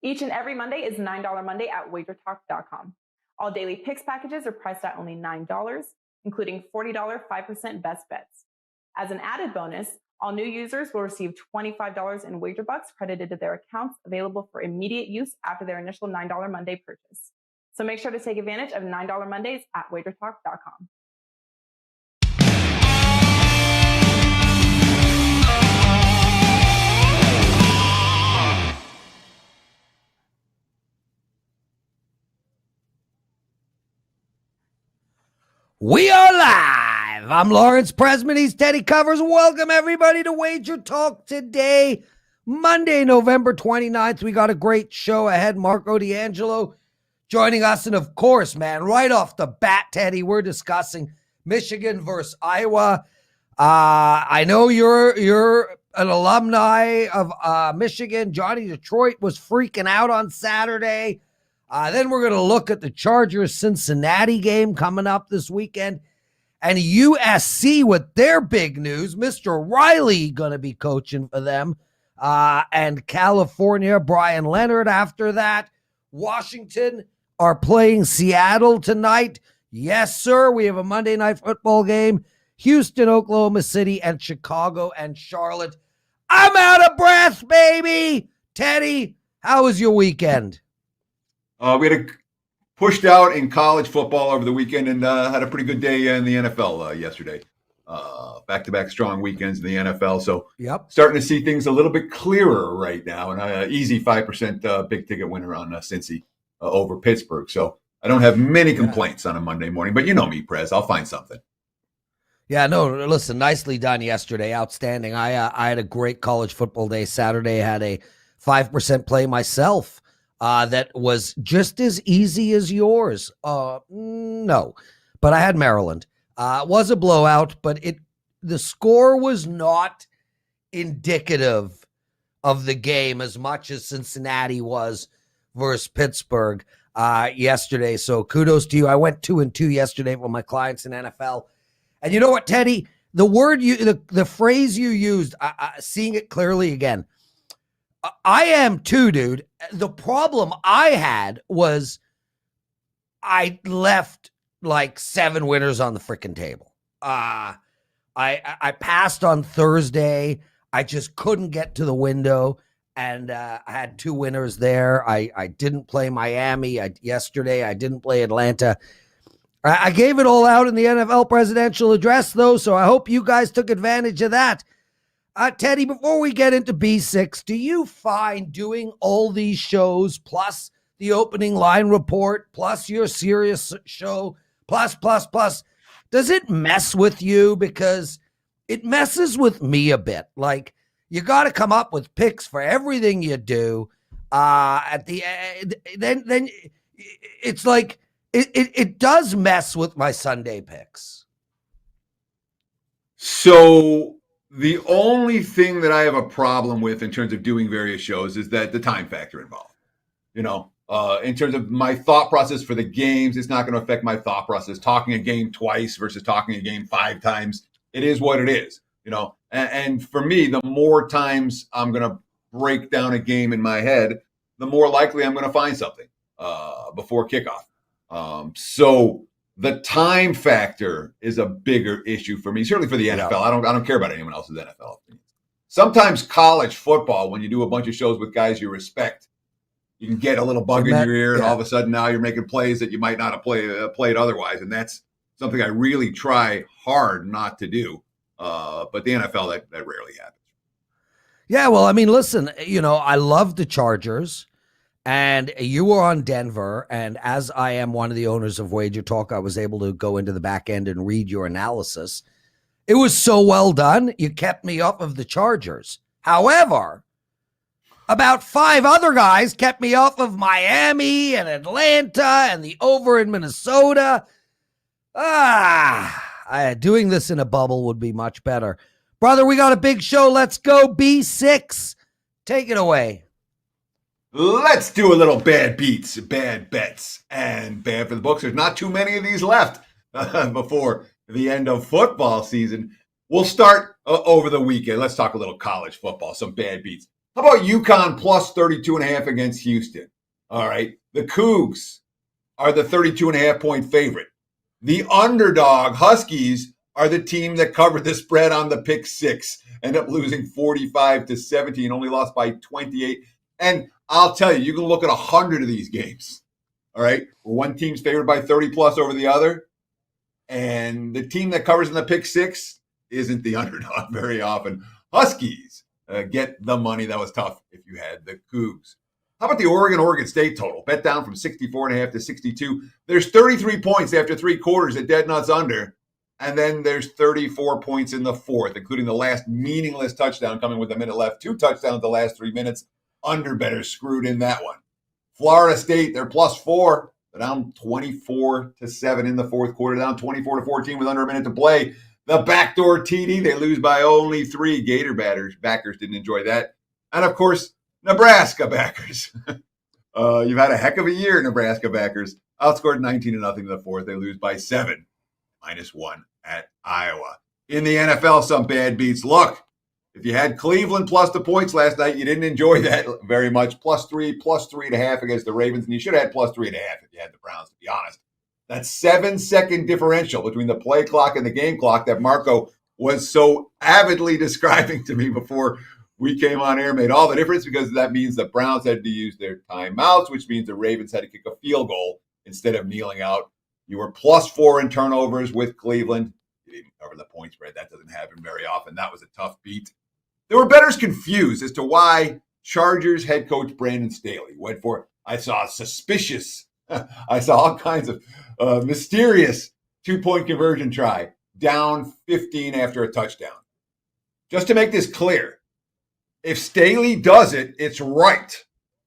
Each and every Monday is $9 Monday at WagerTalk.com. All daily picks packages are priced at only $9, including $40 5% best bets. As an added bonus, all new users will receive $25 in wager bucks credited to their accounts, available for immediate use after their initial $9 Monday purchase. So make sure to take advantage of $9 Mondays at WagerTalk.com. We are live. I'm Lawrence Presman. He's Teddy Covers. Welcome, everybody, to Wager Talk Today, Monday, November 29th. We got a great show ahead. Marco D'Angelo joining us. And, of course, man, right off the bat, Teddy, we're discussing Michigan versus Iowa. I know you're an alumni of Michigan. Johnny Detroit was freaking out on Saturday. Then we're going to look at the Chargers-Cincinnati game coming up this weekend. And USC with their big news. Mr. Riley going to be coaching for them. And California, Bryan Leonard after that. Washington are playing Seattle tonight. Yes, sir. We have a Monday Night Football game. Houston, Oklahoma City, and Chicago and Charlotte. I'm out of breath, baby. Teddy, how was your weekend? We had pushed out in college football over the weekend and had a pretty good day in the NFL yesterday. Back-to-back strong weekends in the NFL. So starting to see things a little bit clearer right now. And an easy 5% big ticket winner on Cincy over Pittsburgh. So I don't have many complaints on a Monday morning. But you know me, Prez. I'll find something. Yeah, no, listen, nicely done yesterday. Outstanding. I had a great college football day. Saturday I had a 5% play myself. That was just as easy as yours. No, but I had Maryland. It was a blowout, but the score was not indicative of the game as much as Cincinnati was versus Pittsburgh yesterday. So kudos to you. I went 2-2 yesterday with my clients in NFL. And you know what, Teddy? The phrase you used, seeing it clearly again. I am too, dude. The problem I had was I left like 7 winners on the freaking table. I passed on Thursday. I just couldn't get to the window, and I had 2 winners there. I didn't play Miami yesterday. I didn't play Atlanta. I gave it all out in the NFL presidential address, though, so I hope you guys took advantage of that. Teddy, before we get into B6, do you find doing all these shows, plus the opening line report, plus your serious show, plus, does it mess with you? Because it messes with me a bit. Like, you got to come up with picks for everything you do. At the end, then it's like it does mess with my Sunday picks. So the only thing that I have a problem with in terms of doing various shows is that the time factor involved. You know, in terms of my thought process for the games, it's not going to affect my thought process. Talking a game twice versus talking a game 5 times, it is what it is. You know, and for me, the more times I'm going to break down a game in my head, the more likely I'm going to find something before kickoff. So the time factor is a bigger issue for me, certainly for the NFL. I don't care about anyone else's NFL. Sometimes college football, when you do a bunch of shows with guys you respect, you can get a little bug in your ear, and all of a sudden now you're making plays that you might not have played otherwise, and that's something I really try hard not to do. But the NFL, that rarely happens. Yeah, well, I mean, listen, you know, I love the Chargers. And you were on Denver, and as I am one of the owners of Wager Talk, I was able to go into the back end and read your analysis. It was so well done, you kept me off of the Chargers. However, about 5 other guys kept me off of Miami and Atlanta and the over in Minnesota. Doing this in a bubble would be much better. Brother, we got a big show. Let's go B6. Take it away. Let's do a little bad beats, bad bets, and bad for the books. There's not too many of these left before the end of football season. We'll start over the weekend. Let's talk a little college football, some bad beats. How about UConn plus 32.5 against Houston? All right. The Cougs are the 32.5 point favorite. The underdog Huskies are the team that covered the spread on the pick six, end up losing 45-17, only lost by 28. And I'll tell you, you can look at 100 of these games. All right. One team's favored by 30 plus over the other. And the team that covers in the pick six isn't the underdog very often. Huskies get the money. That was tough if you had the Cougs. How about the Oregon State total? Bet down from 64.5 to 62. There's 33 points after 3 quarters at dead nuts under. And then there's 34 points in the fourth, including the last meaningless touchdown coming with a minute left. 2 touchdowns the last 3 minutes. Under bettors screwed in that one. Florida State, they're plus 4. They're down 24-7 in the fourth quarter, down 24-14 with under a minute to play. The backdoor TD, they lose by only 3. Gator backers didn't enjoy that. And, of course, Nebraska backers. You've had a heck of a year, Nebraska backers. Outscored 19-0 in the fourth. They lose by 7, -1 at Iowa. In the NFL, some bad beats. Look, if you had Cleveland plus the points last night, you didn't enjoy that very much. +3, +3.5 against the Ravens. And you should have had +3.5 if you had the Browns, to be honest. That 7-second differential between the play clock and the game clock that Marco was so avidly describing to me before we came on air made all the difference, because that means the Browns had to use their timeouts, which means the Ravens had to kick a field goal instead of kneeling out. You were +4 in turnovers with Cleveland. You didn't cover the point spread. That doesn't happen very often. That was a tough beat. There were bettors confused as to why Chargers head coach Brandon Staley went for it. I saw suspicious. I saw all kinds of mysterious 2-point conversion try, down 15 after a touchdown. Just to make this clear, if Staley does it, it's right.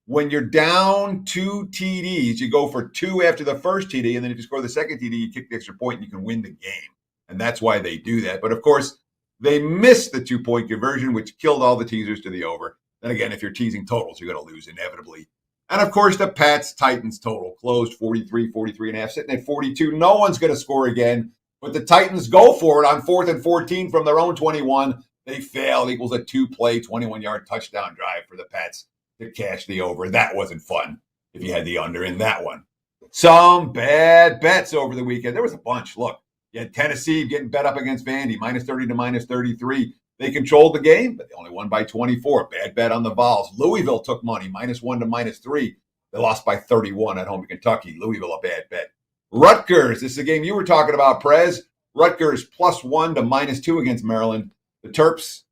When you're down 2 TDs, you go for 2 after the first TD, and then if you score the second TD, you kick the extra point and you can win the game. And that's why they do that. But of course, they missed the 2-point conversion, which killed all the teasers to the over. Then again, if you're teasing totals, you're going to lose inevitably. And of course, the Pats-Titans total closed 43.5, sitting at 42. No one's going to score again, but the Titans go for it on 4th and 14 from their own 21. They fail, equals a 2-play, 21-yard touchdown drive for the Pats to cash the over. That wasn't fun if you had the under in that one. Some bad bets over the weekend. There was a bunch. Look, you had Tennessee getting bet up against Vandy, -30 to -33. They controlled the game, but they only won by 24. Bad bet on the Vols. Louisville took money, -1 to -3. They lost by 31 at home to Kentucky. Louisville, a bad bet. Rutgers, this is a game you were talking about, Prez. Rutgers +1 to -2 against Maryland. The Terps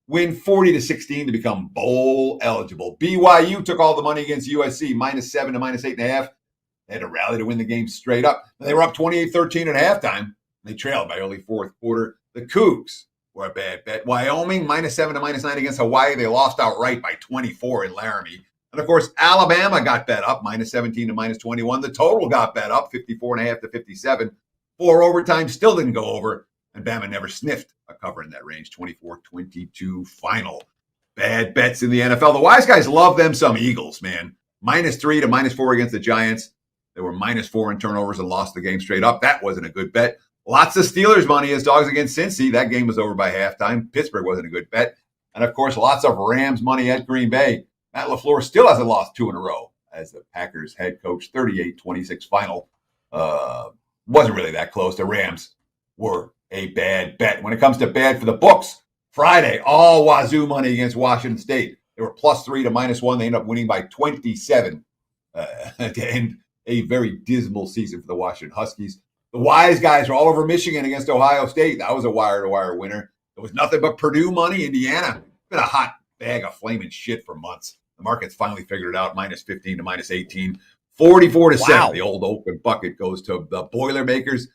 win 40-16 to become bowl eligible. BYU took all the money against USC, -7 to -8.5. They had to rally to win the game straight up. They were up 28-13 at halftime. They trailed by early fourth quarter. The Cougs were a bad bet. Wyoming, -7 to -9 against Hawaii. They lost outright by 24 in Laramie. And, of course, Alabama got bet up, -17 to -21. The total got bet up, 54.5 to 57. 4 overtime still didn't go over. And Bama never sniffed a cover in that range, 24-22 final. Bad bets in the NFL. The wise guys love them some Eagles, man. -3 to -4 against the Giants. They were -4 in turnovers and lost the game straight up. That wasn't a good bet. Lots of Steelers money as dogs against Cincy. That game was over by halftime. Pittsburgh wasn't a good bet. And, of course, lots of Rams money at Green Bay. Matt LaFleur still hasn't lost 2 in a row as the Packers head coach, 38-26 final. Wasn't really that close. The Rams were a bad bet. When it comes to bad for the books, Friday, all Wazoo money against Washington State. They were +3 to -1. They ended up winning by 27 to end a very dismal season for the Washington Huskies. The wise guys were all over Michigan against Ohio State. That was a wire-to-wire winner. There was nothing but Purdue money. Indiana, been a hot bag of flaming shit for months. The market's finally figured it out, -15 to -18. 44-7. Wow. The old open bucket goes to the Boilermakers.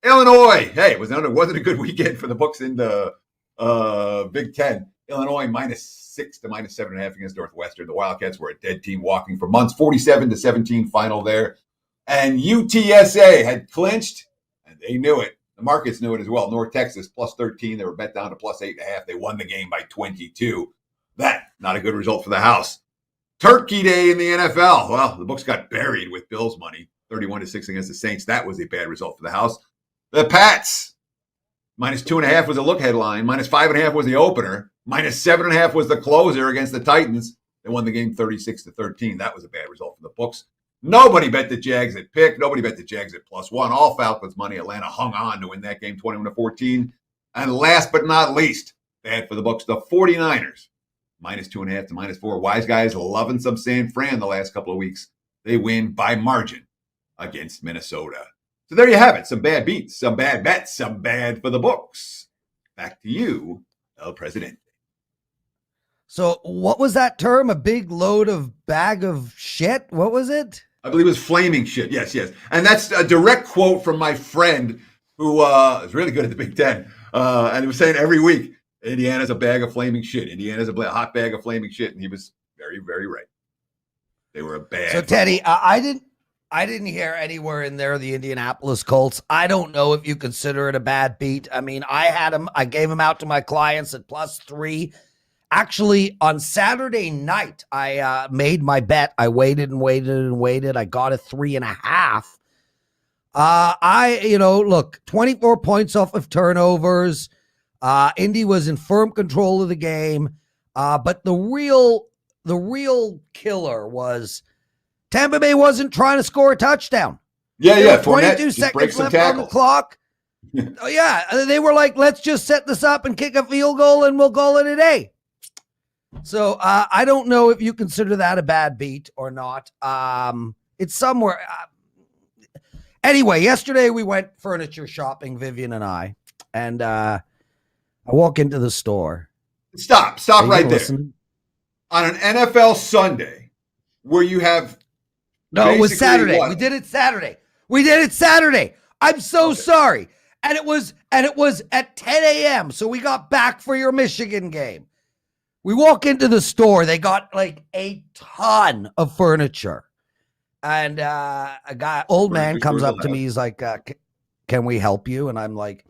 Illinois, hey, it wasn't a good weekend for the books in the Big Ten. Illinois -6 to -7.5 against Northwestern. The Wildcats were a dead team walking for months. 47-17 final there. And UTSA had clinched, and they knew it. The markets knew it as well. North Texas +13. They were bet down to +8.5. They won the game by 22. That, not a good result for the house. Turkey Day in the NFL. Well, the books got buried with Bills money. 31-6 against the Saints. That was a bad result for the house. The Pats, -2.5 was a look headline. -5.5 was the opener. Minus 7.5 was the closer against the Titans. They won the game 36-13. That was a bad result for the books. Nobody bet the Jags at pick. Nobody bet the Jags at +1. All Falcons money. Atlanta hung on to win that game 21-14. And last but not least, bad for the books, the 49ers. Minus 2.5 to -4. Wise guys loving some San Fran the last couple of weeks. They win by margin against Minnesota. So there you have it. Some bad beats, some bad bets, some bad for the books. Back to you, El Presidente. So what was that term? A big load of bag of shit? What was it? I believe it was flaming shit. Yes. And that's a direct quote from my friend who is really good at the Big Ten. And he was saying every week, Indiana's a bag of flaming shit. Indiana's a hot bag of flaming shit. And he was very, very right. They were a bad. So Teddy, I didn't hear anywhere in there the Indianapolis Colts. I don't know if you consider it a bad beat. I mean, I gave them out to my clients at +3. Actually, on Saturday night, I made my bet. I waited and waited and waited. I got a 3.5. Look, 24 points off of turnovers. Indy was in firm control of the game. But the real killer was Tampa Bay wasn't trying to score a touchdown. Yeah. 22 seconds left on the clock. Oh, yeah. They were like, let's just set this up and kick a field goal and we'll call it a day. So I don't know if you consider that a bad beat or not. It's somewhere. Anyway, yesterday we went furniture shopping, Vivian and I walk into the store. Stop right there. On an NFL Sunday where you have. No, it was Saturday. What? We did it Saturday. I'm so sorry. And it was at 10 a.m. So we got back for your Michigan game. We walk into the store. They got like a ton of furniture. And old man comes up to me. He's like, can we help you? And I'm like,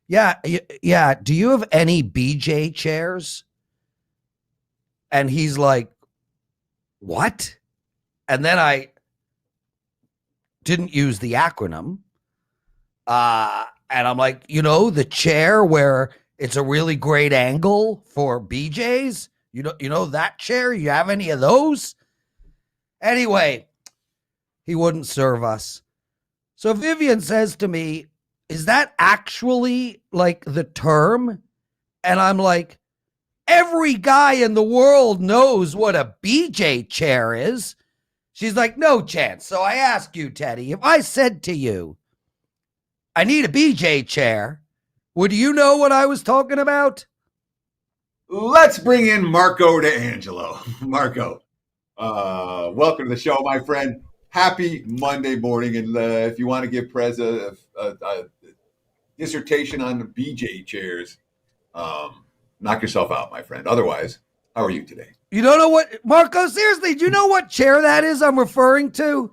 yeah. Do you have any BJ chairs? And he's like, what? And then I didn't use the acronym. And I'm like, the chair where it's a really great angle for BJs. You know that chair? You have any of those? Anyway, he wouldn't serve us. So Vivian says to me, is that actually like the term? And I'm like, every guy in the world knows what a BJ chair is. She's like, no chance. So I ask you, Teddy, if I said to you, I need a BJ chair, would you know what I was talking about? Let's bring in Marco D'Angelo. Marco, welcome to the show, my friend. Happy Monday morning. And if you want to give Prez a dissertation on the BJ chairs, knock yourself out, my friend. Otherwise, how are you today? You don't know what, Marco, seriously, do you know what chair that is I'm referring to?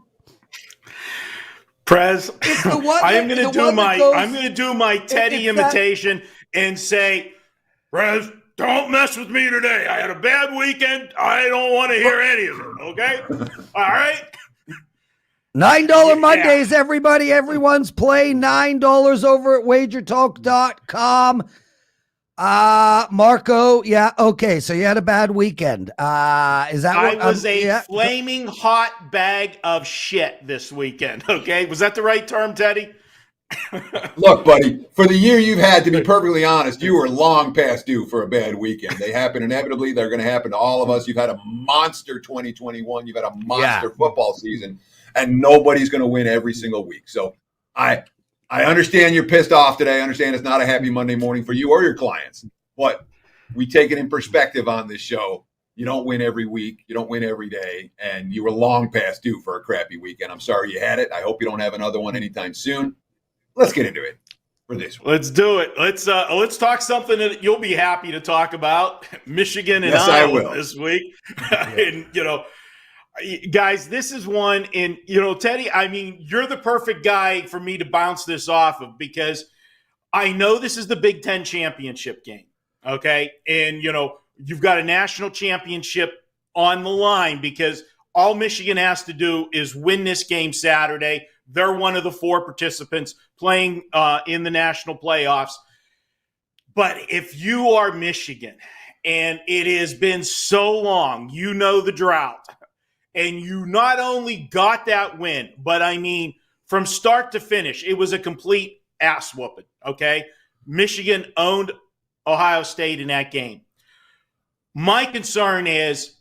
Prez, I'm going to do my Teddy imitation and say, Prez, don't mess with me today. I had a bad weekend. I don't want to hear any of it. Okay? All right? $9 Mondays, everybody. Everyone's playing $9 over at WagerTalk.com. Marco, yeah, okay. So you had a bad weekend. Is that what I was a flaming hot bag of shit this weekend? Okay, was that the right term, Teddy? Look, buddy, for the year you've had, to be perfectly honest, you were long past due for a bad weekend. They happen inevitably. They're going to happen to all of us. You've had a monster 2021. You've had a monster football season, and nobody's going to win every single week. So I understand you're pissed off today. I understand it's not a happy Monday morning for you or your clients, but we take it in perspective on this show. You don't win every week. You don't win every day, and you were long past due for a crappy weekend. I'm sorry you had it. I hope you don't have another one anytime soon. Let's get into it for this one. Let's do it. Let's talk something that you'll be happy to talk about. Michigan and Iowa this week. And, guys, this is one. And, Teddy, I mean, you're the perfect guy for me to bounce this off of because I know this is the Big Ten championship game. Okay. And, you've got a national championship on the line because all Michigan has to do is win this game Saturday. They're one of the 4 participants playing in the national playoffs. But if you are Michigan and it has been so long. You know the drought. And you not only got that win, but I mean, from start to finish, it was a complete ass whooping, okay? Michigan owned Ohio State in that game. My concern is,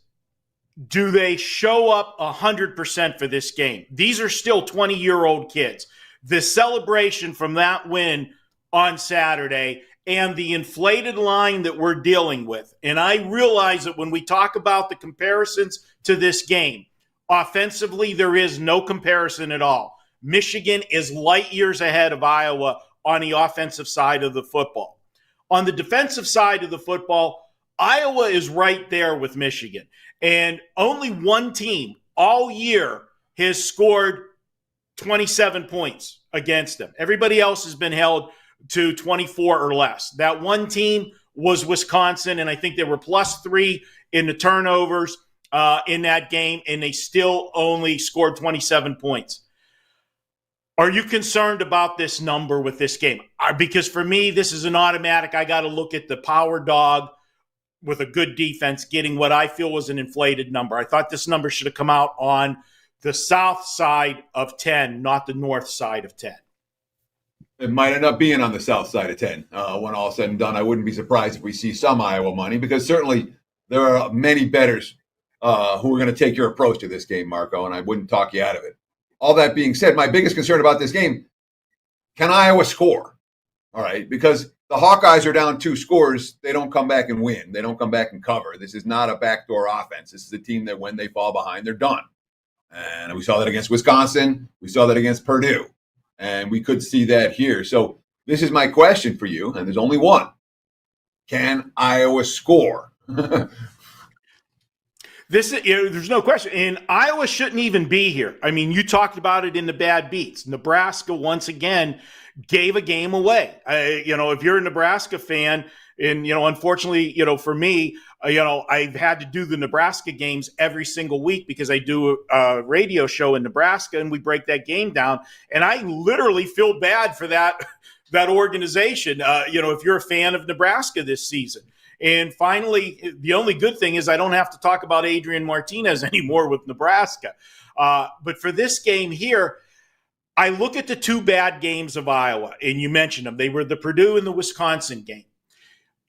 do they show up 100% for this game? These are still 20-year-old kids. The celebration from that win on Saturday and the inflated line that we're dealing with. And I realize that when we talk about the comparisons to this game, offensively, there is no comparison at all. Michigan is light years ahead of Iowa on the offensive side of the football. On the defensive side of the football, Iowa is right there with Michigan. And only one team all year has scored 27 points against them. Everybody else has been held to 24 or less. That one team was Wisconsin, and I think they were +3 in the turnovers in that game, and they still only scored 27 points. Are you concerned about this number with this game? Because for me, this is an automatic. I got to look at the power dog with a good defense getting what I feel was an inflated number. I thought this number should have come out on the south side of 10, not the north side of 10. It might end up being on the south side of 10 when all is said and done. I wouldn't be surprised if we see some Iowa money, because certainly there are many bettors who are going to take your approach to this game, Marco, and I wouldn't talk you out of it. All that being said, my biggest concern about this game, can Iowa score? All right, because the Hawkeyes are down 2 scores. They don't come back and win. They don't come back and cover. This is not a backdoor offense. This is a team that when they fall behind, they're done. And we saw that against Wisconsin. We saw that against Purdue. And we could see that here. So this is my question for you, and there's only one. Can Iowa score? There's no question. And Iowa shouldn't even be here. I mean, you talked about it in the bad beats. Nebraska, once again, gave a game away. If you're a Nebraska fan, and, unfortunately, for me, I've had to do the Nebraska games every single week because I do a radio show in Nebraska, and we break that game down. And I literally feel bad for that organization, if you're a fan of Nebraska this season. And finally, the only good thing is I don't have to talk about Adrian Martinez anymore with Nebraska. But for this game here, I look at the 2 bad games of Iowa, and you mentioned them. They were the Purdue and the Wisconsin game.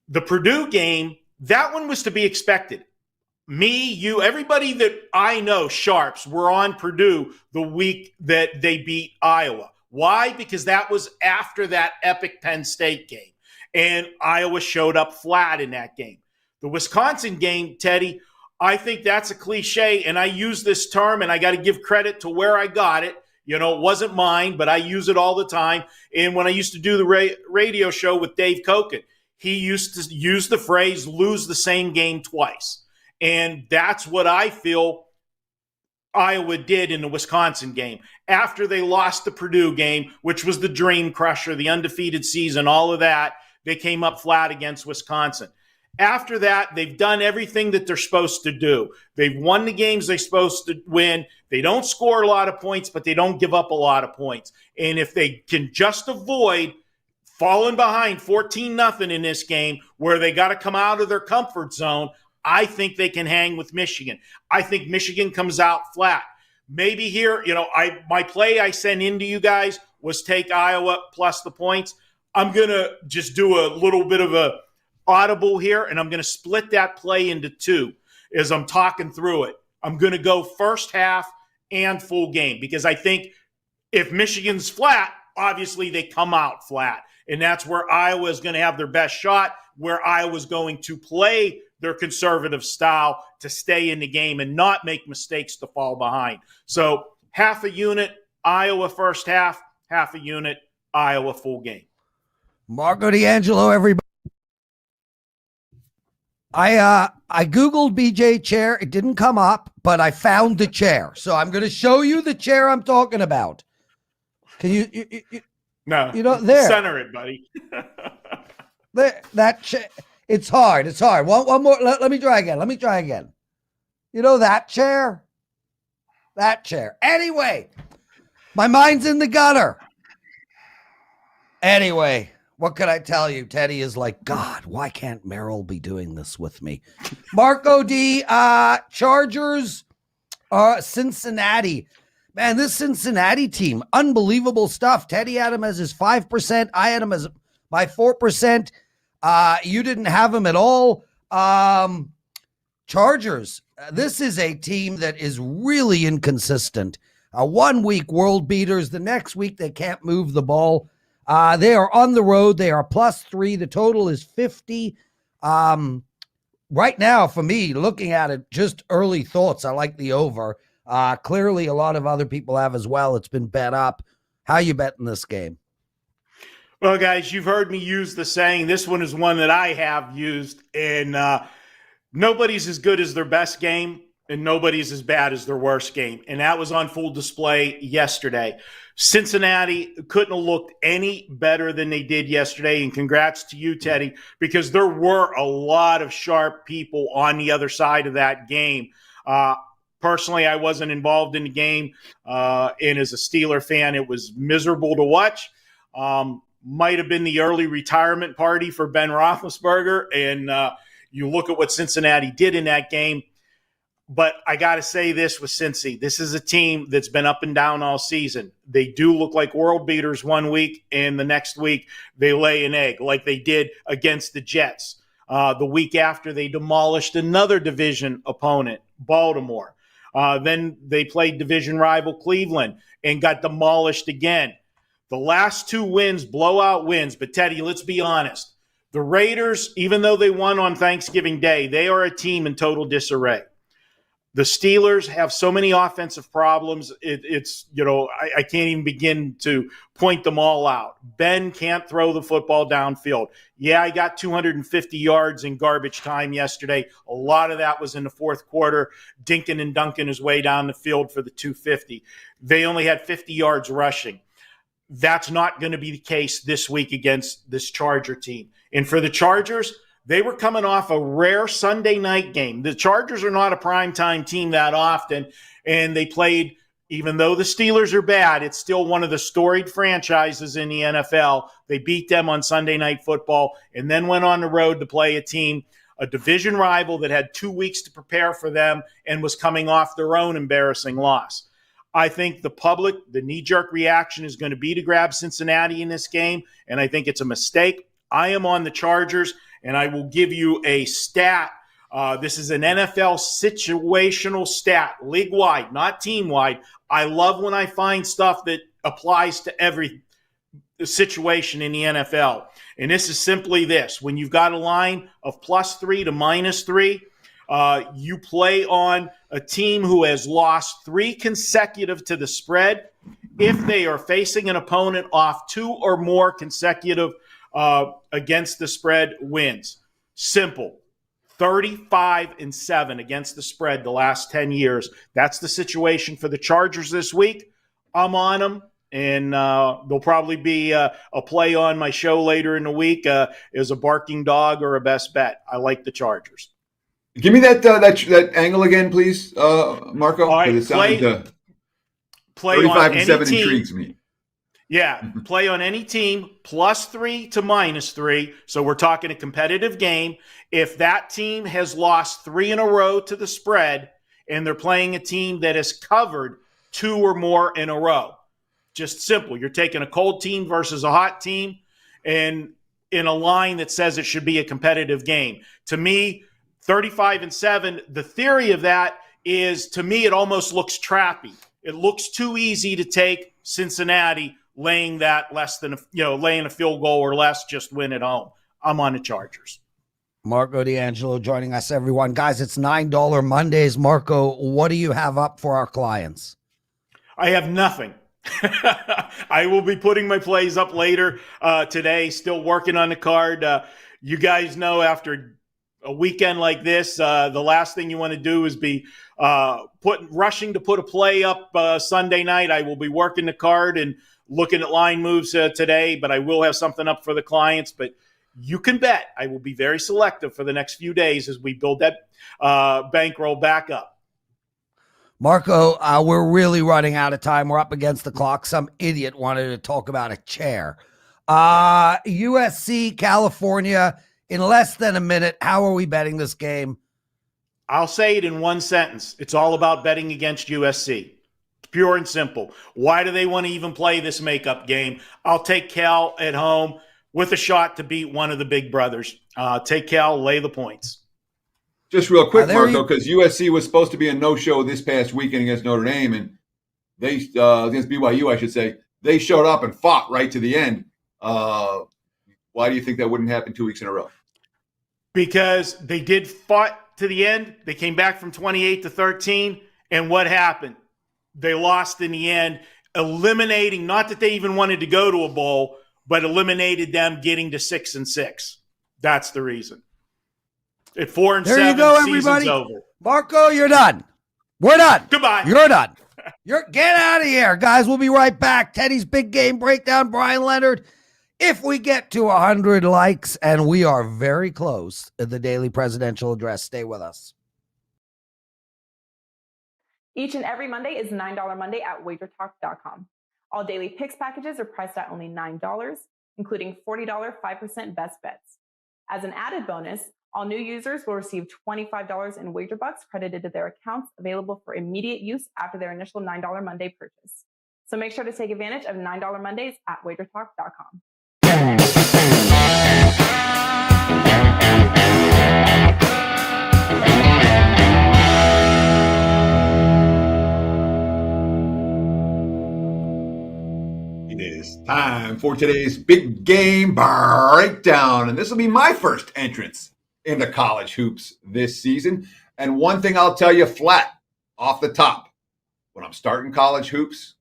The Purdue game, that one was to be expected. Me, you, everybody that I know, sharps, were on Purdue the week that they beat Iowa. Why? Because that was after that epic Penn State game. And Iowa showed up flat in that game. The Wisconsin game, Teddy, I think that's a cliche, and I use this term, and I got to give credit to where I got it. It wasn't mine, but I use it all the time. And when I used to do the radio show with Dave Koken, he used to use the phrase, lose the same game twice. And that's what I feel Iowa did in the Wisconsin game. After they lost the Purdue game, which was the dream crusher, the undefeated season, all of that, they came up flat against Wisconsin. After that, they've done everything that they're supposed to do. They've won the games they're supposed to win. They don't score a lot of points, but they don't give up a lot of points. And if they can just avoid falling behind 14-0 in this game where they got to come out of their comfort zone, I think they can hang with Michigan. I think Michigan comes out flat. Maybe here, my play I sent in to you guys was take Iowa plus the points. I'm going to just do a little bit of a audible here, and I'm going to split that play into 2 as I'm talking through it. I'm going to go first half and full game because I think if Michigan's flat, obviously they come out flat. And that's where Iowa is going to have their best shot, where Iowa's going to play their conservative style to stay in the game and not make mistakes to fall behind. So half a unit, Iowa first half, half a unit, Iowa full game. Marco D'Angelo, everybody. I Googled BJ chair. It didn't come up, but I found the chair. So I'm going to show you the chair I'm talking about. Can you no, there. Center it, buddy. There, that chair. It's hard. One more. Let me try again. That chair? That chair. Anyway, my mind's in the gutter. Anyway, What could I tell you? Teddy is like, God, why can't Merrill be doing this with me? Marco D, Chargers, Cincinnati. Man, this Cincinnati team, unbelievable stuff. Teddy had him as his 5%. I had him as my 4%. You didn't have him at all. Chargers, this is a team that is really inconsistent. 1 week world beaters. The next week they can't move the ball. They are on the road. They are +3. The total is 50. Right now, for me, looking at it, just early thoughts, I like the over. Clearly, a lot of other people have as well. It's been bet up. How you betting this game? Well, guys, you've heard me use the saying. This one is one that I have used, and nobody's as good as their best game, and nobody's as bad as their worst game. And that was on full display yesterday. Cincinnati couldn't have looked any better than they did yesterday. And congrats to you, Teddy, because there were a lot of sharp people on the other side of that game. Personally, I wasn't involved in the game. And as a Steeler fan, it was miserable to watch. Might have been the early retirement party for Ben Roethlisberger. And you look at what Cincinnati did in that game. But I got to say this with Cincy. This is a team that's been up and down all season. They do look like world beaters 1 week, and the next week they lay an egg like they did against the Jets. The week after, they demolished another division opponent, Baltimore. Then they played division rival Cleveland and got demolished again. The last 2 wins, blowout wins. But, Teddy, let's be honest. The Raiders, even though they won on Thanksgiving Day, they are a team in total disarray. The Steelers have so many offensive problems. I can't even begin to point them all out. Ben can't throw the football downfield. Yeah, I got 250 yards in garbage time yesterday. A lot of that was in the fourth quarter, dinking and dunking his way down the field for the 250. They only had 50 yards rushing. That's not going to be the case this week against this Charger team. And for the Chargers, they were coming off a rare Sunday night game. The Chargers are not a primetime team that often, and they played, even though the Steelers are bad, it's still one of the storied franchises in the NFL. They beat them on Sunday Night Football and then went on the road to play a team, a division rival that had 2 weeks to prepare for them and was coming off their own embarrassing loss. I think the public, the knee-jerk reaction is going to be to grab Cincinnati in this game, and I think it's a mistake. I am on the Chargers. And I will give you a stat. This is an NFL situational stat, league-wide, not team-wide. I love when I find stuff that applies to every situation in the NFL. And this is simply this. When you've got a line of +3 to -3, you play on a team who has lost 3 consecutive to the spread if they are facing an opponent off 2 or more consecutive against the spread wins. Simple. 35-7 against the spread the last 10 years. That's the situation for the Chargers this week. I'm on them, and there'll probably be a play on my show later in the week as a barking dog or a best bet. I like the Chargers. Give me that angle again, please, Marco. All right, play 35-7 intrigues me. Yeah, play on any team +3 to -3. So we're talking a competitive game. If that team has lost 3 in a row to the spread and they're playing a team that has covered 2 or more in a row, just simple. You're taking a cold team versus a hot team and in a line that says it should be a competitive game. To me, 35-7, the theory of that is, to me, it almost looks trappy. It looks too easy to take Cincinnati laying that laying a field goal or less, just win at home. I'm on the Chargers. Marco D'Angelo joining us, everyone. Guys, it's $9 Mondays. Marco, what do you have up for our clients? I have nothing. I will be putting my plays up later today, still working on the card. You guys know after a weekend like this, the last thing you want to do is be rushing to put a play up Sunday night. I will be working the card and looking at line moves today, but I will have something up for the clients. But you can bet I will be very selective for the next few days as we build that bankroll back up. Marco, we're really running out of time. We're up against the clock. Some idiot wanted to talk about a chair. USC, California, in less than a minute. How are we betting this game? I'll say it in one sentence. It's all about betting against USC. It's pure and simple. Why do they want to even play this makeup game? I'll take Cal at home with a shot to beat one of the big brothers. Take Cal, lay the points. Just real quick, Marco, because USC was supposed to be a no-show this past weekend against Notre Dame, and they against BYU, I should say. They showed up and fought right to the end. Why do you think that wouldn't happen 2 weeks in a row? Because they did fought to the end. They came back from 28-13, and what happened? They lost in the end, eliminating, not that they even wanted to go to a bowl, but eliminated them getting to 6-6. That's the reason. At 4-7, there you go, season's everybody. over. Marco, you're done. We're done. Goodbye. You're done. Get out of here, guys. We'll be right back. Teddy's big game breakdown, Bryan Leonard. If we get to 100 likes, and we are very close to the daily presidential address, stay with us. Each and every Monday is $9 Monday at WagerTalk.com. All daily picks packages are priced at only $9, including $40 5% best bets. As an added bonus, all new users will receive $25 in wager bucks credited to their accounts, available for immediate use after their initial $9 Monday purchase. So make sure to take advantage of $9 Mondays at WagerTalk.com. It is time for today's big game breakdown, and this will be my first entrance into college hoops this season. And one thing I'll tell you flat off the top, when I'm starting college hoops,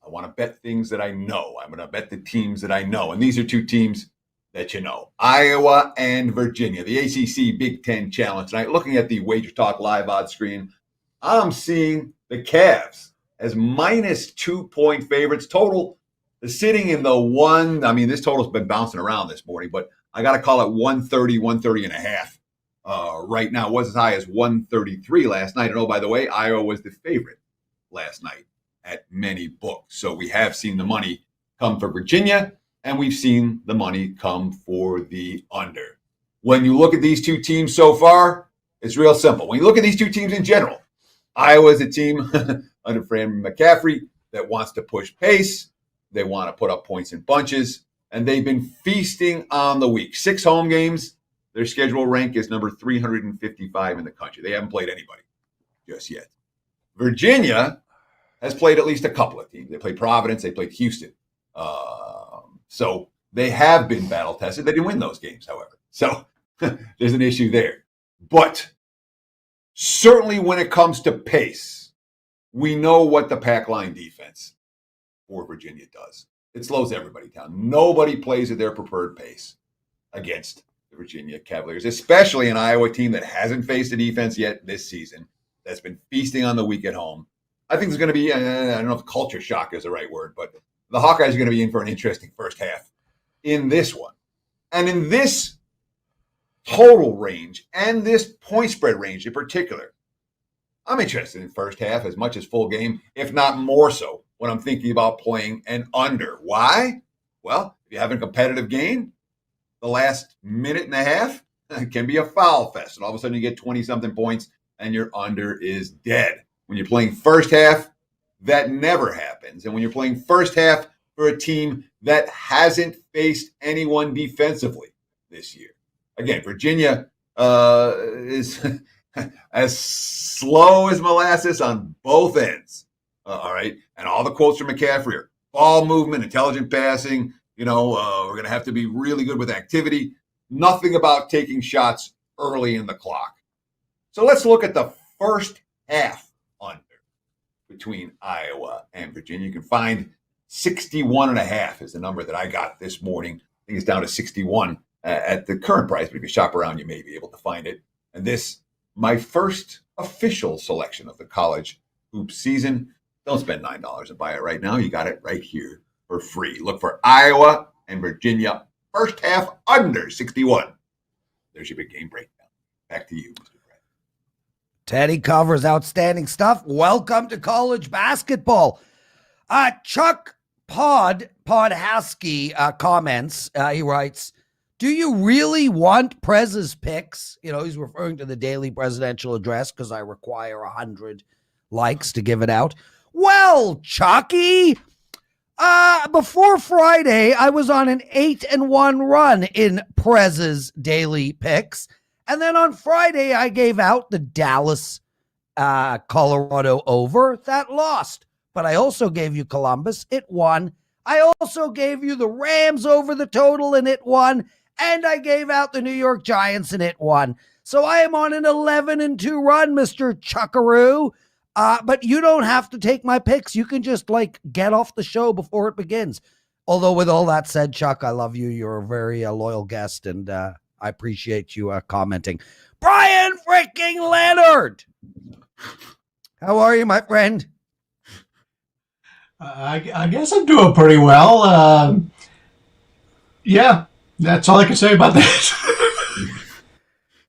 I want to bet things that I know. I'm going to bet the teams that I know. And these are two teams that you know, Iowa and Virginia, the ACC Big Ten Challenge tonight. Looking at the Wager Talk live odds screen, I'm seeing the Cavs as minus 2-point favorites. Total is sitting in the one. I mean, this total's been bouncing around this morning, but I got to call it 130 and a half. Right now, it was as high as 133 last night. And oh, by the way, Iowa was the favorite last night at many books. So we have seen the money come for Virginia, and we've seen the money come for the under. When you look at these two teams so far, it's real simple. When you look at these two teams in general, Iowa is a team under Fran McCaffrey that wants to push pace. They want to put up points in bunches, and they've been feasting on the week. 6 home games. Their schedule rank is number 355 in the country. They haven't played anybody just yet. Virginia has played at least a couple of teams. They played Providence. They played Houston. So they have been battle tested. They didn't win those games, however. So there's an issue there. But certainly when it comes to pace, we know what the pack line defense for Virginia does. It slows everybody down. Nobody plays at their preferred pace against the Virginia Cavaliers, especially an Iowa team that hasn't faced a defense yet this season, that's been feasting on the week at home. I think there's going to be, I don't know if culture shock is the right word, but the Hawkeyes are going to be in for an interesting first half in this one. And in this total range and this point spread range in particular, I'm interested in first half as much as full game, if not more so, when I'm thinking about playing an under. Why? Well, if you have a competitive game, the last minute and a half can be a foul fest. And all of a sudden you get 20-something points and your under is dead. When you're playing first half, that never happens. And when you're playing first half for a team that hasn't faced anyone defensively this year. Again, Virginia is as slow as molasses on both ends. All right. And all the quotes from McCaffrey are ball movement, intelligent passing. We're going to have to be really good with activity. Nothing about taking shots early in the clock. So let's look at the first half under between Iowa and Virginia. You can find 61.5 is the number that I got this morning. I think it's down to 61 at the current price, but if you shop around, you may be able to find it. And this, my first official selection of the college hoop season. Don't spend $9 and buy it right now. You got it right here for free. Look for Iowa and Virginia first half under 61. There's your big game breakdown. Back to you, Mr. Brad. Teddy covers outstanding stuff. Welcome to college basketball. Chuck Pod Podhasky comments. He writes, do you really want Prez's picks? You know, he's referring to the daily presidential address because I require 100 likes to give it out. Well, Chucky, before Friday, I was on an 8-1 run in Prez's daily picks. And then on Friday, I gave out the Dallas, Colorado over. That lost. But I also gave you Columbus. It won. I also gave you the Rams over the total, and it won. And I gave out the New York Giants, and it won. So I am on an 11-2 run, Mr. Chuckaroo. But you don't have to take my picks. You can just, get off the show before it begins. Although, with all that said, Chuck, I love you. You're a very loyal guest, and I appreciate you commenting. Bryan freaking Leonard! How are you, my friend? I guess I'm doing pretty well. Yeah, that's all I can say about that.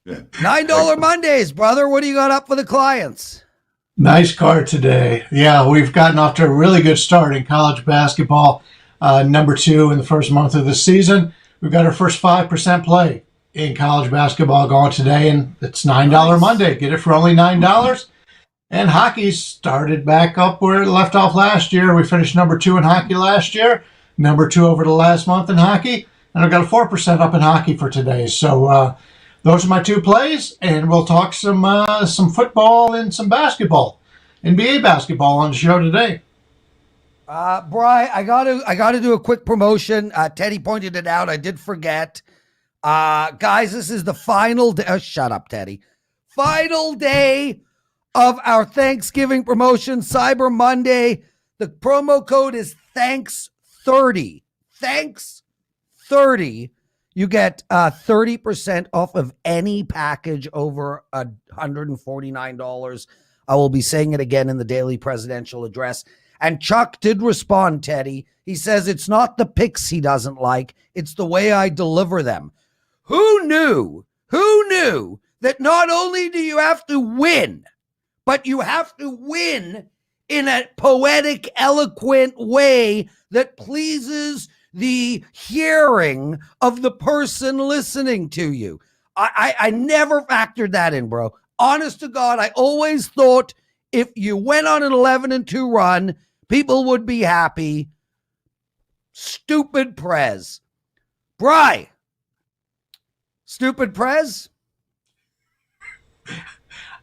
$9 Mondays, brother. What do you got up for the clients? Nice card today. Yeah, we've gotten off to a really good start in college basketball. Number 2 in the first month of the season. We've got our first 5% play in college basketball going today, and it's $9 Monday. Get it for only $9. And hockey started back up where it left off last year. We finished number 2 in hockey last year, number 2 over the last month in hockey, and I've got a 4% up in hockey for today. So those are my 2 plays, and we'll talk some football and some basketball, NBA basketball on the show today. Bri, I gotta do a quick promotion. Teddy pointed it out. I did forget. Guys, this is the final day. Shut up, Teddy. Final day of our Thanksgiving promotion, Cyber Monday. The promo code is THANKS30. THANKS30. You get 30% off of any package over $149. I will be saying it again in the daily presidential address. And Chuck did respond, Teddy. He says it's not the picks he doesn't like. It's the way I deliver them. Who knew that not only do you have to win, but you have to win in a poetic, eloquent way that pleases the hearing of the person listening to you. I never factored that in, bro. Honest to God, I always thought if you went on an 11-2 run, people would be happy. Stupid Prez. Bri. Stupid Prez?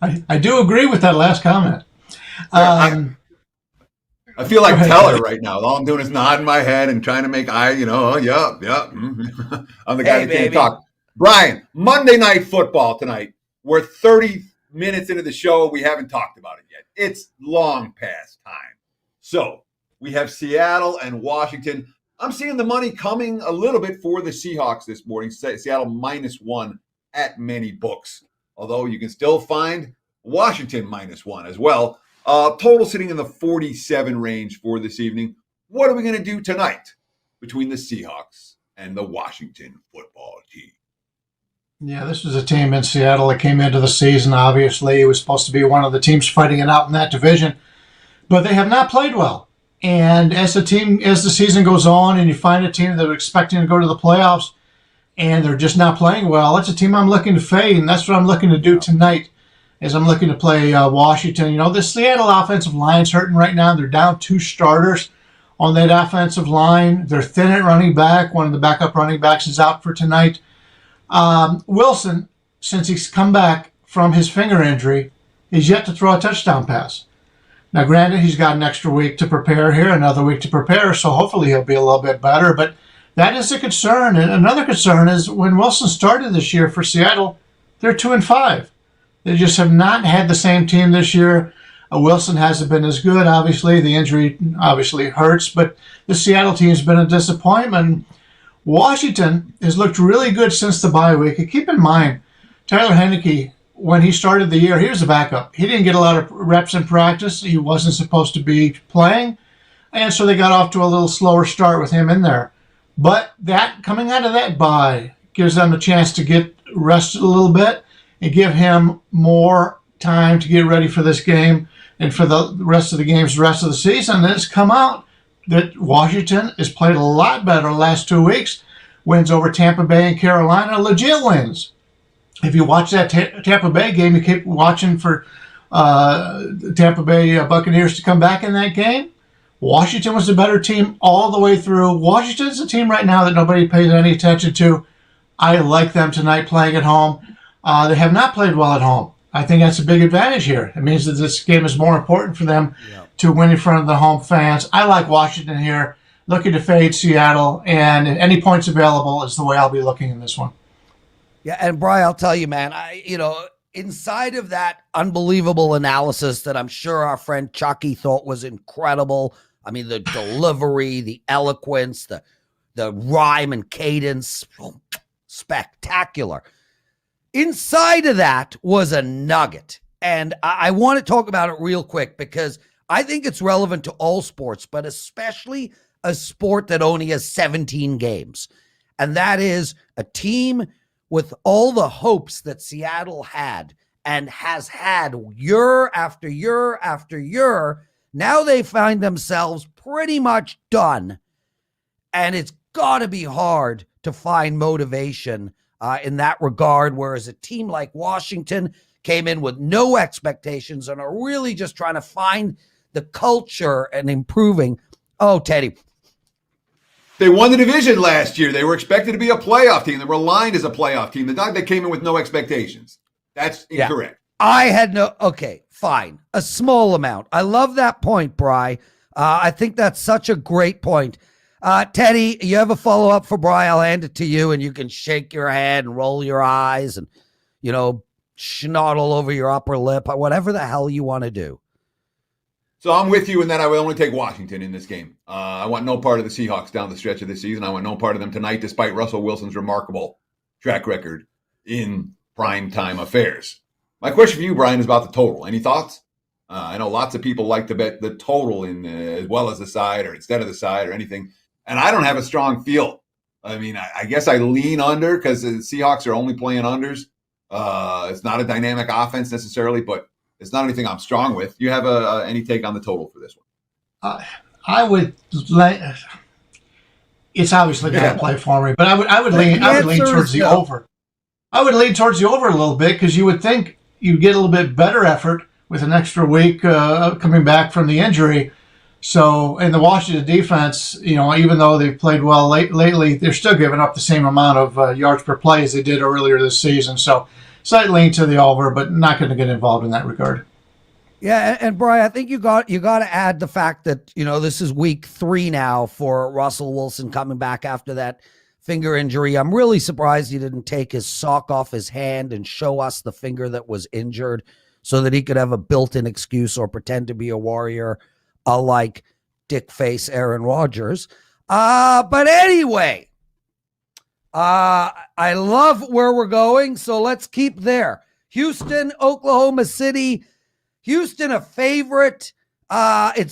I do agree with that last comment. I feel like Teller right now. All I'm doing is nodding my head and trying to make I'm the guy that can't talk. Bryan, Monday Night Football tonight. We're 30 minutes into the show. We haven't talked about it yet. It's long past time. So we have Seattle and Washington. I'm seeing the money coming a little bit for the Seahawks this morning. Seattle -1 at many books. Although you can still find Washington -1 as well. Total sitting in the 47 range for this evening. What are we going to do tonight between the Seahawks and the Washington football team? Yeah, this was a team in Seattle that came into the season. Obviously, it was supposed to be one of the teams fighting it out in that division, but they have not played well. And as the season goes on and you find a team that are expecting to go to the playoffs and they're just not playing well, that's a team I'm looking to fade, and that's what I'm looking to do tonight as I'm looking to play Washington. You know, the Seattle offensive line's hurting right now. They're down 2 starters on that offensive line. They're thin at running back. One of the backup running backs is out for tonight. Wilson, since he's come back from his finger injury, is yet to throw a touchdown pass. Now, granted, he's got an extra week to prepare here, another week to prepare, so hopefully he'll be a little bit better. But that is a concern. And another concern is when Wilson started this year for Seattle, they're 2-5. They just have not had the same team this year. Wilson hasn't been as good, obviously. The injury obviously hurts, but the Seattle team's been a disappointment. Washington has looked really good since the bye week. And keep in mind, Tyler Heineke, when he started the year, he was a backup. He didn't get a lot of reps in practice. He wasn't supposed to be playing, and so they got off to a little slower start with him in there. But that coming out of that bye gives them a chance to get rested a little bit and give him more time to get ready for this game and for the rest of the games, the rest of the season. And it's come out that Washington has played a lot better the last 2 weeks. Wins over Tampa Bay and Carolina, legit wins. If you watch that Tampa Bay game, you keep watching for Tampa Bay Buccaneers to come back in that game. Washington was the better team all the way through. Washington's a team right now that nobody pays any attention to. I like them tonight playing at home. They have not played well at home. I think that's a big advantage here. It means that this game is more important for them to win in front of the home fans. I like Washington here, looking to fade Seattle, and any points available is the way I'll be looking in this one. Yeah, and Brian, I'll tell you, man, inside of that unbelievable analysis that I'm sure our friend Chucky thought was incredible. I mean, the delivery, the eloquence, the rhyme and cadence, spectacular. Inside of that was a nugget. And I want to talk about it real quick because I think it's relevant to all sports, but especially a sport that only has 17 games. And that is a team with all the hopes that Seattle had and has had year after year after year. Now they find themselves pretty much done. And it's got to be hard to find motivation in that regard, whereas a team like Washington came in with no expectations and are really just trying to find the culture and improving. Oh, Teddy. They won the division last year. They were expected to be a playoff team. They were aligned as a playoff team. The dog that came in with no expectations. That's incorrect. Yeah. I had no, okay, fine. A small amount. I love that point, Bri. I think that's such a great point. Teddy, you have a follow-up for Bri? I'll hand it to you, and you can shake your head and roll your eyes and, snot all over your upper lip, whatever the hell you want to do. So I'm with you in that I will only take Washington in this game. I want no part of the Seahawks down the stretch of this season. I want no part of them tonight, despite Russell Wilson's remarkable track record in primetime affairs. My question for you, Brian, is about the total. Any thoughts? I know lots of people like to bet the total in as well as the side or instead of the side or anything. And I don't have a strong feel. I mean, I guess I lean under because the Seahawks are only playing unders. It's not a dynamic offense necessarily, but it's not anything I'm strong with. You have any take on the total for this one? I would. It's obviously going to play for me, but I would lean towards the over. I would lean towards the over a little bit because you would think you'd get a little bit better effort with an extra week coming back from the injury. So, in the Washington defense, even though they've played well lately, they're still giving up the same amount of yards per play as they did earlier this season. So, slight lean to the over, but not going to get involved in that regard. Yeah, and Brian, I think you got to add the fact that this is week 3 now for Russell Wilson coming back after that finger injury. I'm really surprised he didn't take his sock off his hand and show us the finger that was injured, so that he could have a built-in excuse or pretend to be a warrior, like dick face Aaron Rodgers. But anyway, I love where we're going, so let's keep there. Houston, Oklahoma City. Houston a favorite. That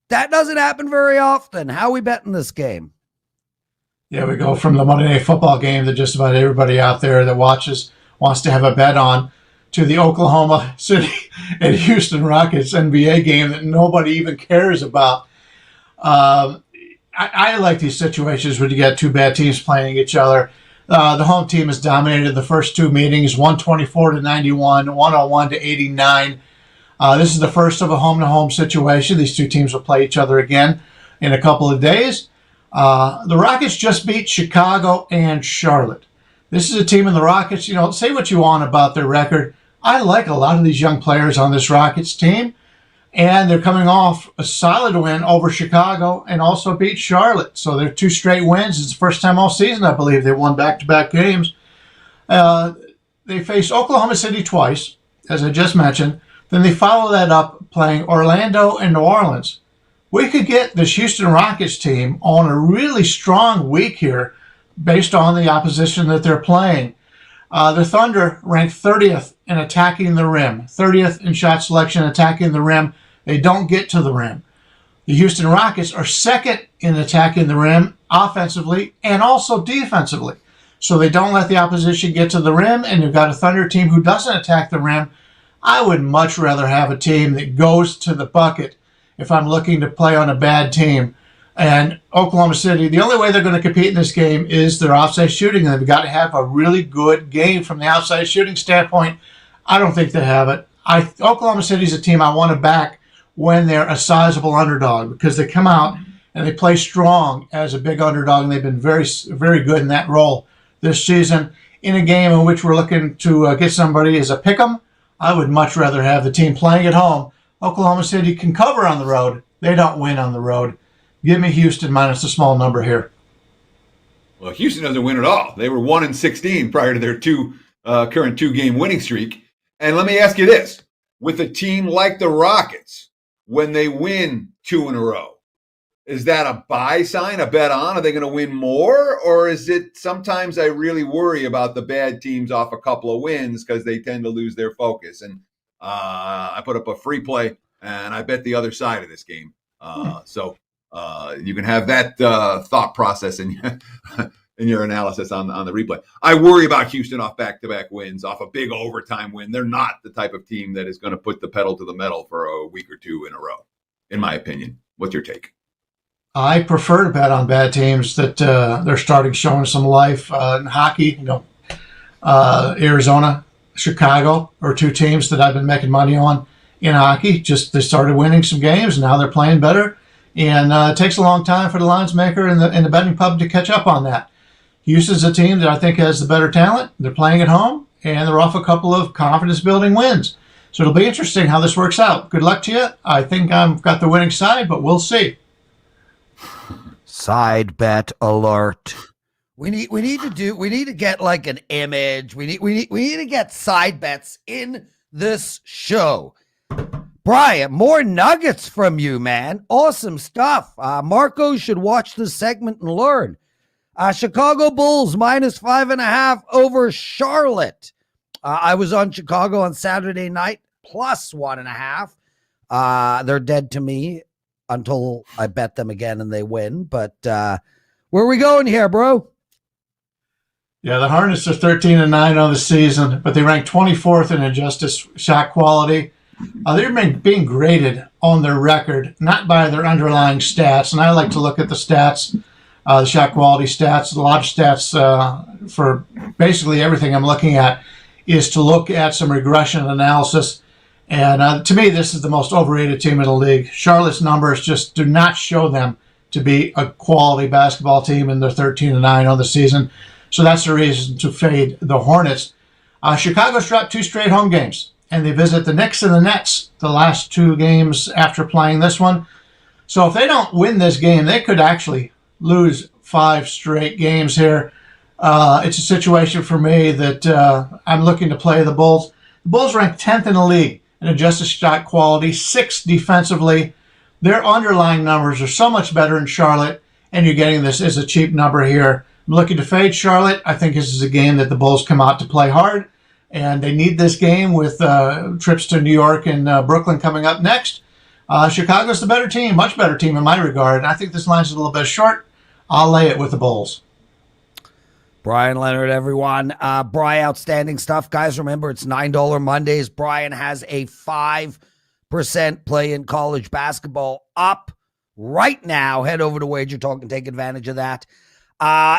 doesn't happen very often. How are we betting this game? Yeah, we go from the Monday Night Football game that just about everybody out there that watches wants to have a bet on, to the Oklahoma City and Houston Rockets NBA game that nobody even cares about. I like these situations when you get two bad teams playing each other. The home team has dominated the first 2 meetings, 124-91, 101-89. This is the first of a home-to-home situation. These two teams will play each other again in a couple of days. The Rockets just beat Chicago and Charlotte. This is a team in the Rockets, say what you want about their record. I like a lot of these young players on this Rockets team, and they're coming off a solid win over Chicago and also beat Charlotte. So they're 2 straight wins. It's the first time all season, I believe, they won back-to-back games. They faced Oklahoma City twice, as I just mentioned. Then they follow that up playing Orlando and New Orleans. We could get this Houston Rockets team on a really strong week here based on the opposition that they're playing. The Thunder ranked 30th in attacking the rim, 30th in shot selection attacking the rim. They don't get to the rim. The Houston Rockets are 2nd in attacking the rim offensively and also defensively. So they don't let the opposition get to the rim, and you've got a Thunder team who doesn't attack the rim. I would much rather have a team that goes to the bucket if I'm looking to play on a bad team. And Oklahoma City, the only way they're going to compete in this game is their outside shooting. And they've got to have a really good game from the outside shooting standpoint. I don't think they have it. Oklahoma City's a team I want to back when they're a sizable underdog, because they come out and they play strong as a big underdog, and they've been very, very good in that role this season. In a game in which we're looking to get somebody as a pick'em, I would much rather have the team playing at home. Oklahoma City can cover on the road. They don't win on the road. Give me Houston minus a small number here. Well, Houston doesn't win at all. They were 1-16 prior to their current 2-game winning streak. And let me ask you this. With a team like the Rockets, when they win 2 in a row, is that a buy sign, a bet on? Are they going to win more? Or is it sometimes I really worry about the bad teams off a couple of wins because they tend to lose their focus? And I put up a free play, and I bet the other side of this game. So you can have that thought process in your analysis on the replay. I worry about Houston off back-to-back wins, off a big overtime win. They're not the type of team that is going to put the pedal to the metal for a week or two in a row, in my opinion. What's your take? I prefer to bet on bad teams that they're starting showing some life in hockey. Arizona, Chicago are two teams that I've been making money on in hockey. Just they started winning some games, and now they're playing better. And it takes a long time for the lines maker and the betting pub to catch up on that. Houston's a team that I think has the better talent. They're playing at home, and they're off a couple of confidence-building wins. So it'll be interesting how this works out. Good luck to you. I think I've got the winning side, but we'll see. Side bet alert. We need to get like an image. We need to get side bets in this show. Brian, more nuggets from you, man. Awesome stuff. Marco should watch this segment and learn. Chicago Bulls minus 5.5 over Charlotte. I was on Chicago on Saturday night, plus 1.5. They're dead to me until I bet them again and they win. But where are we going here, bro? Yeah, the Hornets are 13-9 on the season, but they rank 24th in adjusted shot quality. They're being graded on their record, not by their underlying stats. And I like to look at the stats, the shot quality stats. A lot of stats for basically everything I'm looking at is to look at some regression analysis. And to me, this is the most overrated team in the league. Charlotte's numbers just do not show them to be a quality basketball team, and they're 13-9 on the season. So that's the reason to fade the Hornets. Chicago's dropped 2 straight home games, and they visit the Knicks and the Nets the last 2 games after playing this one. So if they don't win this game, they could actually lose 5 straight games here. It's a situation for me that I'm looking to play the Bulls. The Bulls rank 10th in the league in adjusted shot quality, 6th defensively. Their underlying numbers are so much better in Charlotte, and you're getting this as a cheap number here. I'm looking to fade Charlotte. I think this is a game that the Bulls come out to play hard, and they need this game with trips to New York and Brooklyn coming up next. Chicago's the better team, much better team in my regard, and I think this line's a little bit short. I'll lay it with the Bulls. Bryan Leonard, everyone. Brian, outstanding stuff. Guys, remember, it's $9 Mondays. Brian has a 5% play in college basketball up right now. Head over to WagerTalk and take advantage of that.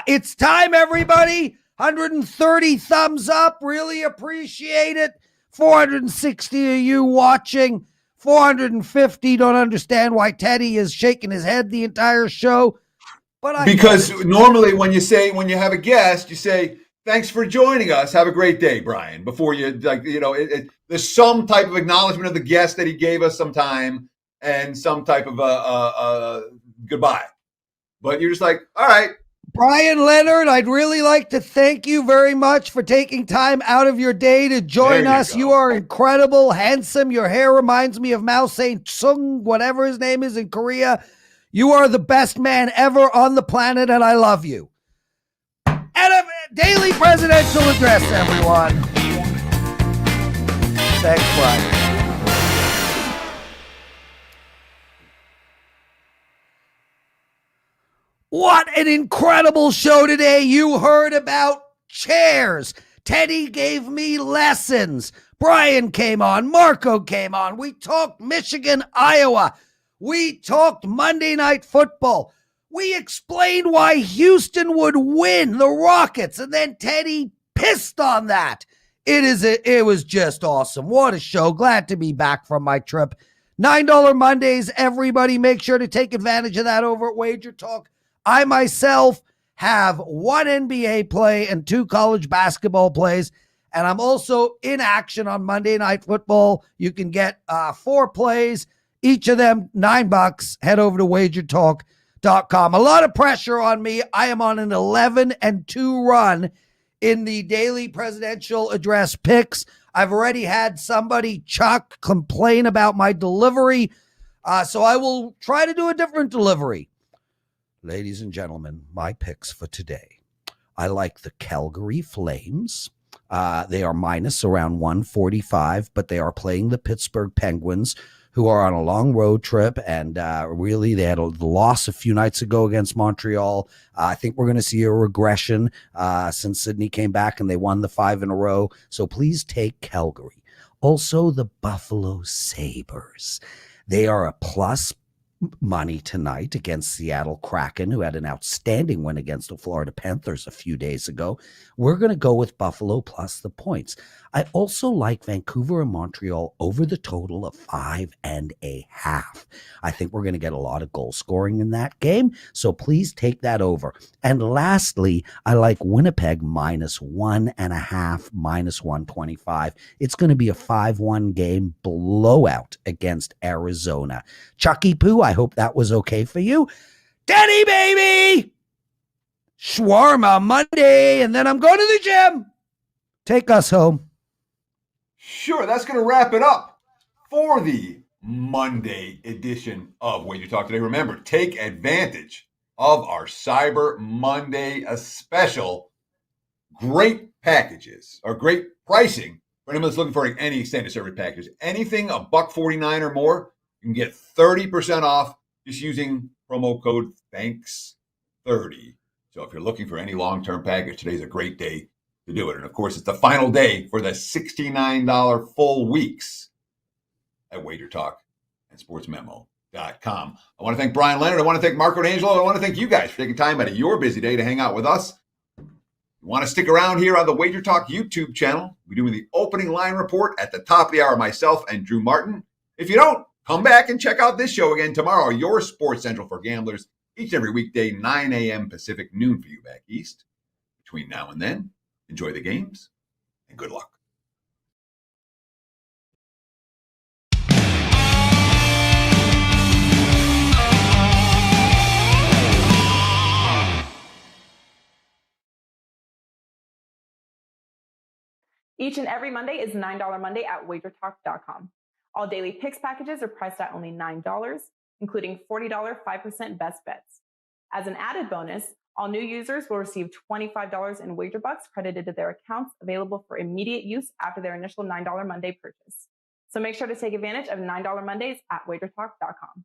It's time, everybody. 130 thumbs up. Really appreciate it. 460 of you watching. 450 don't understand why Teddy is shaking his head the entire show. Because normally when you have a guest, you say, thanks for joining us. Have a great day, Brian. Before you, there's some type of acknowledgement of the guest that he gave us some time and some type of goodbye. But you're just like, all right. Bryan Leonard, I'd really like to thank you very much for taking time out of your day to join us. You are incredible, handsome. Your hair reminds me of Mao Se-tung, whatever his name is in Korea. You are the best man ever on the planet, and I love you. And a daily presidential address, everyone. Thanks, Brian. What an incredible show today. You heard about chairs. Teddy gave me lessons. Brian came on. Marco came on. We talked Michigan, Iowa. We talked Monday Night Football. We explained why Houston would win the Rockets, and then Teddy pissed on that. It was just awesome. What a show. Glad to be back from my trip. $9 Mondays. Everybody make sure to take advantage of that over at WagerTalk. I myself have one NBA play and 2 college basketball plays, and I'm also in action on Monday Night Football. You can get 4 plays, each of them $9. Head over to WagerTalk.com. A lot of pressure on me. I am on an 11-2 run in the daily presidential address picks. I've already had somebody, Chuck, complain about my delivery, so I will try to do a different delivery. Ladies and gentlemen, my picks for today. I like the Calgary Flames. They are minus around 145, but they are playing the Pittsburgh Penguins, who are on a long road trip, and really they had a loss a few nights ago against Montreal. I think we're going to see a regression since Sydney came back and they won the 5 in a row. So please take Calgary. Also, the Buffalo Sabres. They are a plus money tonight against Seattle Kraken, who had an outstanding win against the Florida Panthers a few days ago. We're going to go with Buffalo plus the points. I also like Vancouver and Montreal over the total of 5.5. I think we're going to get a lot of goal scoring in that game, so please take that over. And lastly, I like Winnipeg minus 1.5, minus 125. It's going to be a 5-1 game blowout against Arizona. Chucky Poo, I hope that was okay for you. Teddy, baby! Shawarma Monday, and then I'm going to the gym. Take us home. Sure, that's going to wrap it up for the Monday edition of WagerTalk Today. Remember, take advantage of our Cyber Monday special. Great packages, or great pricing for anyone that's looking for any extended service packages. Anything $1.49 or more, you can get 30% off just using promo code THANKS30. So if you're looking for any long-term package, today's a great day to do it. And of course, it's the final day for the $69 full weeks at WagerTalk and SportsMemo.com. I want to thank Bryan Leonard. I want to thank Marco D'Angelo. I want to thank you guys for taking time out of your busy day to hang out with us. You want to stick around here on the WagerTalk YouTube channel. We're doing the opening line report at the top of the hour, myself and Drew Martin. If you don't, come back and check out this show again tomorrow, your Sports Central for Gamblers, each and every weekday, 9 a.m. Pacific, noon for you back east. Between now and then, enjoy the games and good luck. Each and every Monday is $9 Monday at WagerTalk.com. All daily picks packages are priced at only $9, including $40 5% best bets. As an added bonus, all new users will receive $25 in wager bucks credited to their accounts, available for immediate use after their initial $9 Monday purchase. So make sure to take advantage of $9 Mondays at WagerTalk.com.